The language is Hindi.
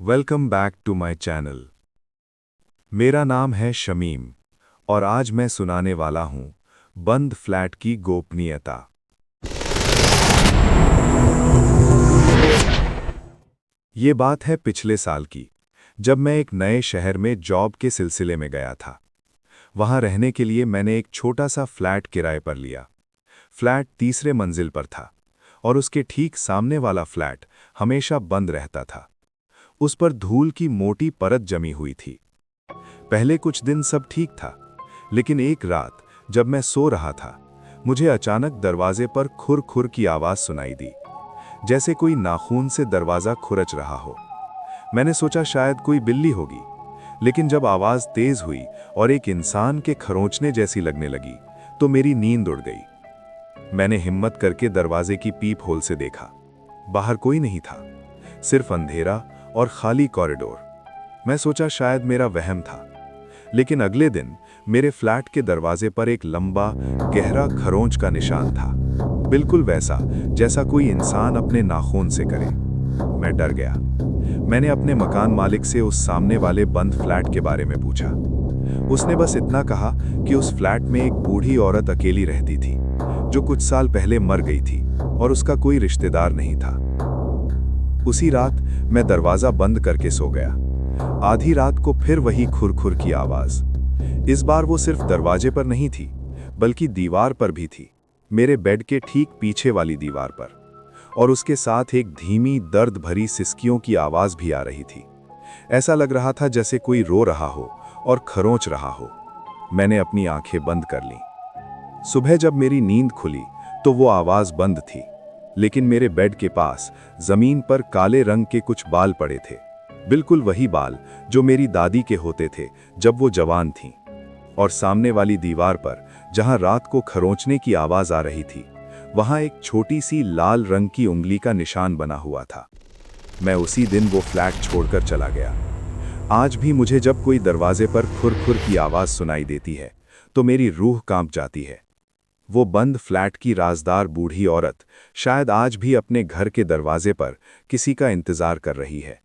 Welcome back to my channel. मेरा नाम है शमीम और आज मैं सुनाने वाला हूं बंद फ्लैट की गोपनीयता। ये बात है पिछले साल की, जब मैं एक नए शहर में जॉब के सिलसिले में गया था। वहां रहने के लिए मैंने एक छोटा सा फ्लैट किराए पर लिया। फ्लैट तीसरे मंजिल पर था और उसके ठीक सामने वाला फ्लैट हमेशा बंद रहता था। उस पर धूल की मोटी परत जमी हुई थी। पहले कुछ दिन सब ठीक था, लेकिन एक रात जब मैं सो रहा था, मुझे अचानक दरवाजे पर खुर-खुर की आवाज सुनाई दी, जैसे कोई नाखून से दरवाजा खुरच रहा हो। मैंने सोचा शायद कोई बिल्ली होगी, लेकिन जब आवाज तेज हुई और एक इंसान के खरोंचने जैसी लगने लगी, तो मेरी नींद उड़ गई। मैंने हिम्मत करके दरवाजे की पीप होल से देखा। बाहर कोई नहीं था, सिर्फ अंधेरा और खाली कॉरिडोर। मैं सोचा शायद मेरा वहम था, लेकिन अगले दिन मेरे फ्लैट के दरवाजे पर एक लंबा, गहरा खरोंच का निशान था, बिल्कुल वैसा जैसा कोई इंसान अपने नाखून से करे। मैं डर गया। मैंने अपने मकान मालिक से उस सामने वाले बंद फ्लैट के बारे में पूछा। उसने बस इतना कहा कि उस फ्लैट में एक बूढ़ी औरत अकेली रहती थी, जो कुछ साल पहले मर गई थी और उसका कोई रिश्तेदार नहीं था। उसी रात मैं दरवाजा बंद करके सो गया। आधी रात को फिर वही खुर-खुर की आवाज। इस बार वो सिर्फ दरवाजे पर नहीं थी, बल्कि दीवार पर भी थी, मेरे बेड के ठीक पीछे वाली दीवार पर। और उसके साथ एक धीमी, दर्द भरी सिसकियों की आवाज भी आ रही थी। ऐसा लग रहा था जैसे कोई रो रहा हो और खरोंच रहा हो। मैंने अपनी आंखें बंद कर लीं। सुबह जब मेरी नींद खुली, तो वो आवाज बंद थी, लेकिन मेरे बेड के पास जमीन पर काले रंग के कुछ बाल पड़े थे, बिल्कुल वही बाल जो मेरी दादी के होते थे जब वो जवान थीं। और सामने वाली दीवार पर, जहां रात को खरोंचने की आवाज आ रही थी, वहां एक छोटी सी लाल रंग की उंगली का निशान बना हुआ था। मैं उसी दिन वो फ्लैट छोड़कर चला गया। आज भी मुझे जब कोई दरवाजे पर खुर-खुर की आवाज सुनाई देती है, तो मेरी रूह कांप जाती है। वो बंद फ्लैट की राजदार बूढ़ी औरत शायद आज भी अपने घर के दरवाजे पर किसी का इंतजार कर रही है।